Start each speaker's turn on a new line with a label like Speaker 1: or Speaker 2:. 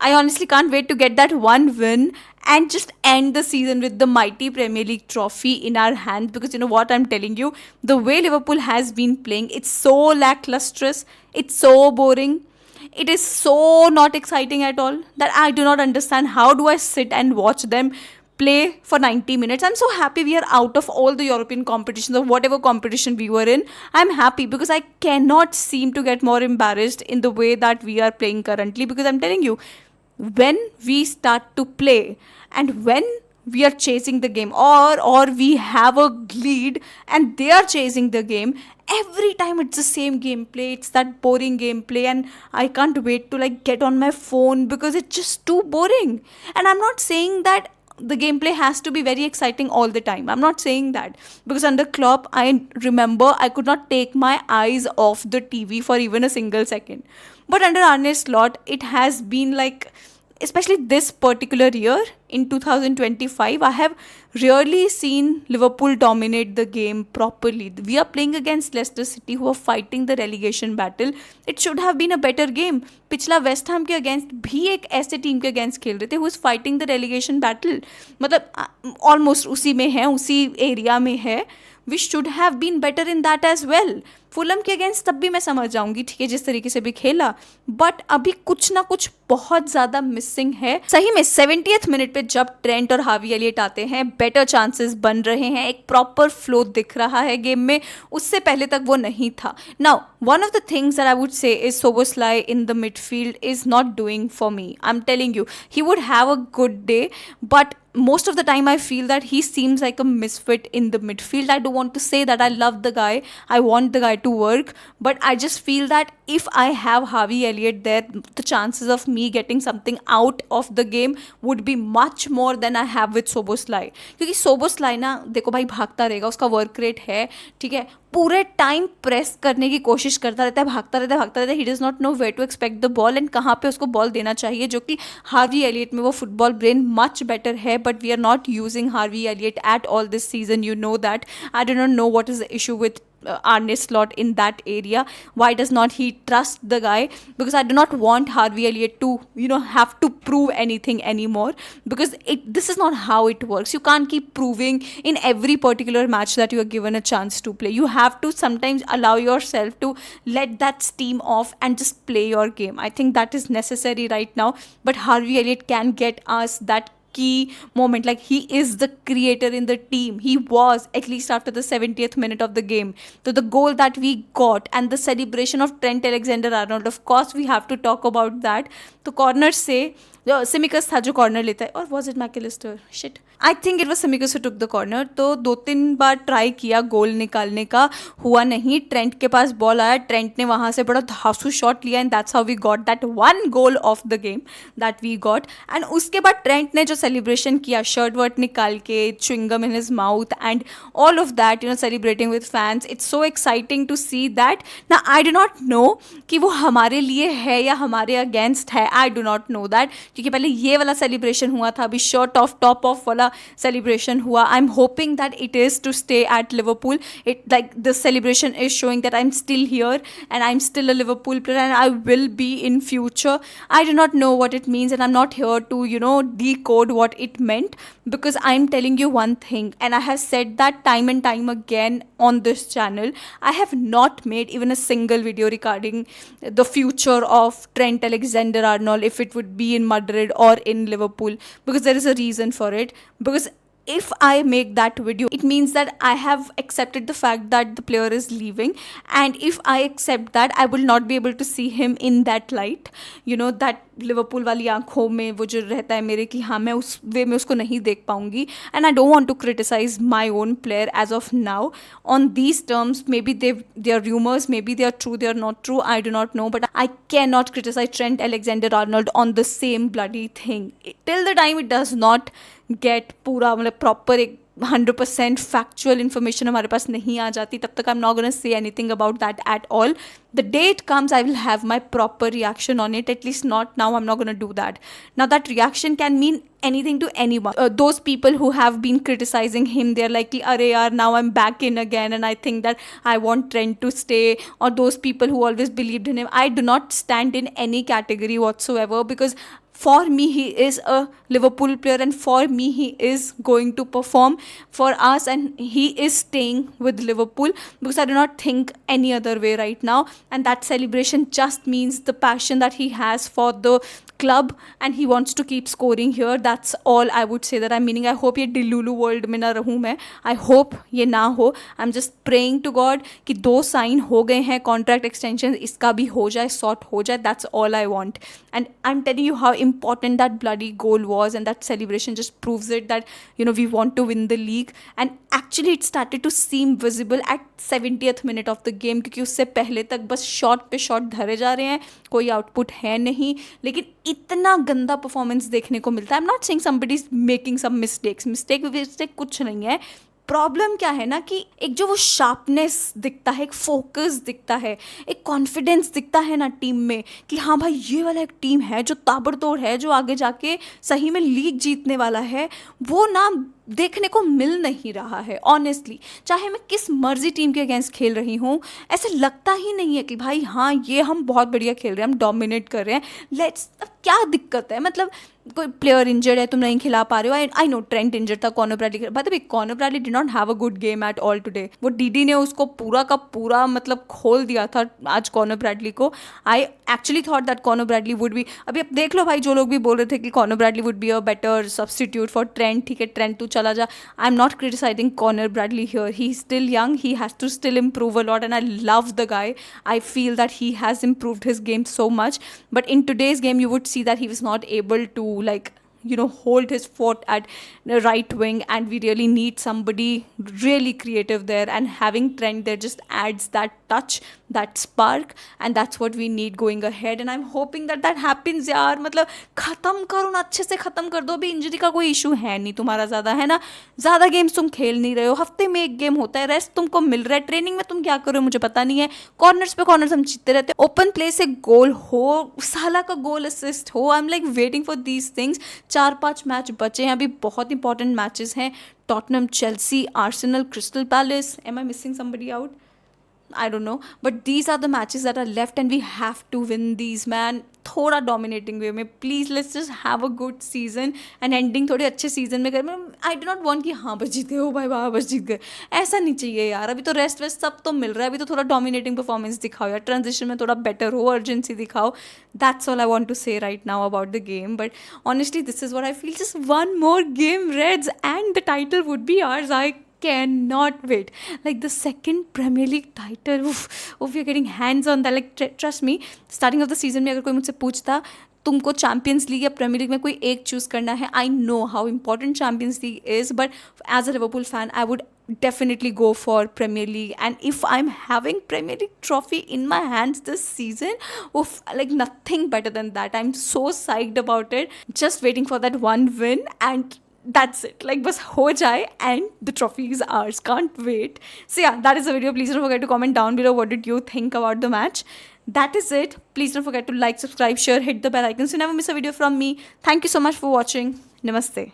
Speaker 1: I honestly can't wait to get that one win and just end the season with the mighty Premier League trophy in our hands. Because you know what I'm telling you, the way Liverpool has been playing, it's so lacklustrous, it's so boring, it is so not exciting at all that I do not understand how do I sit and watch them play for 90 minutes. I'm so happy we are out of all the European competitions or whatever competition we were in. I'm happy because I cannot seem to get more embarrassed in the way that we are playing currently. Because I'm telling you, when we start to play and when we are chasing the game, or we have a lead and they are chasing the game, every time it's the same gameplay, it's that boring gameplay, and I can't wait to like get on my phone because it's just too boring. And I'm not saying that the gameplay has to be very exciting all the time. I'm not saying that, because under Klopp, I remember I could not take my eyes off the TV for even a single second. But under Arne Slot, it has been like, especially this particular year in 2025, I have rarely seen Liverpool dominate the game properly. We are playing against Leicester City, who are fighting the relegation battle. It should have been a better game. पिछला West Ham के against भी एक ऐसे team के against खेल रहे थे who is fighting the relegation battle, मतलब ऑलमोस्ट उसी में है, उसी एरिया में है. We should have been better in that as well. Fulham के अगेंस्ट तब भी मैं समझ जाऊंगी, ठीक है, जिस तरीके से भी खेला, बट अभी कुछ ना कुछ बहुत ज्यादा मिसिंग है. सही में 70th मिनट पे जब ट्रेंट और हावी एलियट आते हैं, बेटर चांसेस बन रहे हैं, एक प्रॉपर फ्लो दिख रहा है गेम में. उससे पहले तक वो नहीं था. Now one of the things that I would say is सोबोस्लाई in the midfield is not doing for me. I am telling you, he would have a good day, but most of the time I feel that he seems like a misfit in the midfield. I don't want to say that I love the guy, I want the guy to work, but I just feel that if I have Harvey Elliott there, the chances of me getting something out of the game would be much more than I have with Soboslai. क्योंकि Soboslai ना, देखो भाई, भागता रहेगा, उसका work rate है, ठीक है, पूरे टाइम प्रेस करने की कोशिश करता रहता है, भागता रहता है. He does not know where to expect the ball and कहाँ पे उसको बॉल देना चाहिए, जो कि हार्वी एलियट में वो फुटबॉल ब्रेन मच बेटर है. But we are not using Harvey Elliott at all this season. You know that. I do not know what is the issue with Arne Slot in that area. Why does not he trust the guy? Because I do not want Harvey Elliott to, have to prove anything anymore. Because this is not how it works. You can't keep proving in every particular match that you are given a chance to play. You have to sometimes allow yourself to let that steam off and just play your game. I think that is necessary right now. But Harvey Elliott can get us that key moment. Like, he is the creator in the team. He was, at least after the 70th minute of the game. So the goal that we got and the celebration of Trent Alexander-Arnold, of course we have to talk about that. तो corner से Tsimikas था जो corner लेता है, और was it Mac Allister, shit, I think it was Tsimikas who took the corner. तो 2-3 बार try किया गोल निकालने का, हुआ नहीं. ट्रेंट के पास बॉल आया, ट्रेंट ने वहाँ से बड़ा धांसू शॉट लिया, and that's how we got that one goal of the game that we got. And उसके बाद ट्रेंट ने जो सेलिब्रेशन किया, शर्ट वर्ट निकाल के, chewing gum in his mouth and all of that, celebrating with fans, it's so exciting to see that. ना I do not no कि वो हमारे लिए है या हमारे अगेंस्ट है. I do not know that, क्योंकि पहले ये वाला सेलिब्रेशन हुआ था, अभी शर्ट ऑफ टॉप ऑफ वाला सेलिब्रेशन हुआ. I am hoping that it is to stay at Liverpool. It like this celebration is showing that I am still here and I am still a Liverpool player and I will be in future. I do not know what it means, and I'm not here to decode what it meant, because I'm telling you one thing, and I have said that time and time again on this channel. I have not made even a single video regarding the future of Trent Alexander-Arnold, if it would be in Madrid or in Liverpool, because there is a reason for it. Because if I make that video, it means that I have accepted the fact that the player is leaving, and if I accept that, I will not be able to see him in that light, that Liverpool वाली आंखों में वो जो रहता है मेरे कि हाँ, मैं उस वे में उसको नहीं देख पाऊंगी. And I don't want to criticise my own player as of now on these terms. Maybe they are rumours, maybe they are true, they are not true, I do not know, but I can not criticise Trent Alexander Arnold on the same bloody thing till the time it does not get पूरा, मतलब proper एक 100% factual information हमारे पास नहीं आ जाती, तब तक आई am not gonna say anything about that at all. The day it comes, I will have my proper reaction on it. At least not now. I'm not going to do that. Now, that reaction can mean anything to anyone. Those people who have been criticizing him, they're like, "Arey yaar, now I'm back in again, and I think that I want Trent to stay." Or those people who always believed in him. I do not stand in any category whatsoever, because For me he is a Liverpool player, and for me he is going to perform for us, and he is staying with Liverpool, because I do not think any other way right now. And that celebration just means the passion that he has for the club, and he wants to keep scoring here. That's all I would say that I'm meaning. I hope ये डिलूलू world में ना रहूँ मैं. I hope ये ना हो. I'm just praying to God कि 2 sign हो गए हैं कॉन्ट्रैक्ट एक्सटेंशन, इसका भी हो जाए, सॉर्ट हो जाए. That's all I want. And I'm telling you how important that bloody goal was, and that celebration just proves it that we want to win the league. And actually it started to seem visible at 70th minute of the game, क्योंकि उससे पहले तक बस shot पे shot धरे जा रहे हैं, कोई आउटपुट है नहीं. लेकिन इतना गंदा परफॉर्मेंस देखने को मिलता है. I am not saying somebody is making some mistake कुछ नहीं है. प्रॉब्लम क्या है ना कि एक जो वो शार्पनेस दिखता है, एक फोकस दिखता है, एक कॉन्फिडेंस दिखता है ना टीम में कि हाँ भाई ये वाला एक टीम है जो ताबड़तोड़ है, जो आगे जाके सही में लीग जीतने वाला है, वो ना देखने को मिल नहीं रहा है. ऑनेस्टली चाहे मैं किस मर्जी टीम के अगेंस्ट खेल रही हूँ, ऐसे लगता ही नहीं है कि भाई हाँ ये हम बहुत बढ़िया खेल रहे हैं, हम डोमिनेट कर रहे हैं. लेट्स, अब क्या दिक्कत है? मतलब कोई प्लेयर इंजर्ड है, तुम नहीं खिला पा रहे हो. आई नो ट्रेंट इंजर्ड था, कॉनर ब्रैडली, मतलब Connor Bradley did not have a good game at all today. वो डीडी ने उसको पूरा का पूरा मतलब खोल दिया था आज कॉनर ब्रैडली को. I actually thought that Connor Bradley would be, अभी अब देख लो भाई, जो लोग भी बोल रहे थे कि Connor Bradley would be a better substitute for Trent, ठीक है ट्रेंट तू चला जा. I am not criticising Connor Bradley here, he is still young, he has to still improve a lot, and I love the guy. I feel that he has improved his game so much, but in today's game you would see that he was not able to hold his fort at the right wing, and we really need somebody really creative there, and having Trent there just adds that touch, that spark, and that's what we need going ahead. And I'm hoping that that happens यार. मतलब ख़त्म करो ना, अच्छे से ख़त्म कर दो. अभी इंजरी का कोई इशू है नहीं तुम्हारा ज़्यादा, है ना? ज़्यादा गेम्स तुम खेल नहीं रहे हो, हफ्ते में एक गेम होता है, रेस्ट तुमको मिल रहा है. ट्रेनिंग में तुम क्या करो मुझे पता नहीं है, कॉर्नर्स पे कॉर्नर्स हम जीतते रहते हैं, ओपन प्ले से गोल हो, साला का गोल असिस्ट हो. I am like waiting for these things. 4-5 match बचे हैं अभी, बहुत इंपॉर्टेंट मैचेस हैं. Tottenham, Chelsea, Arsenal, Crystal Palace. Am I missing somebody out? I don't know, but these are the matches that are left, and we have to win these, man. थोड़ा dominating वे में please, let's just have a good season, and ending थोड़े अच्छे season में कर. I do not want कि हाँ बस जीते हो भाई, वाह बस जीत गए, ऐसा नहीं चाहिए यार. अभी तो रेस्ट वेस्ट सब तो मिल रहा है, अभी तो थोड़ा डोमिनेटिंग परफॉर्मेंस दिखाओ यार, ट्रांजिशन में थोड़ा बेटर हो, अर्जेंसी दिखाओ. That's all I want to say right now about the game. But honestly this is what I feel, just one more game Reds and the title would be ours. I cannot wait. Like the second Premier League title, we are getting hands on that. Like trust me, starting of the season में अगर कोई मुझसे पूछता तुमको Champions League या Premier League में कोई एक चूज़ करना है, I know how important Champions League is, but as a Liverpool fan I would definitely go for Premier League. And if I'm having Premier League trophy in my hands this season, oof, like nothing better than that. I'm so psyched about it, just waiting for that one win, and that's it. Like bas ho jaye and the trophy is ours. Can't wait. So yeah, that is the video. Please don't forget to comment down below what did you think about the match. That is it. Please don't forget to like, subscribe, share, hit the bell icon so you never miss a video from me. Thank you so much for watching. Namaste.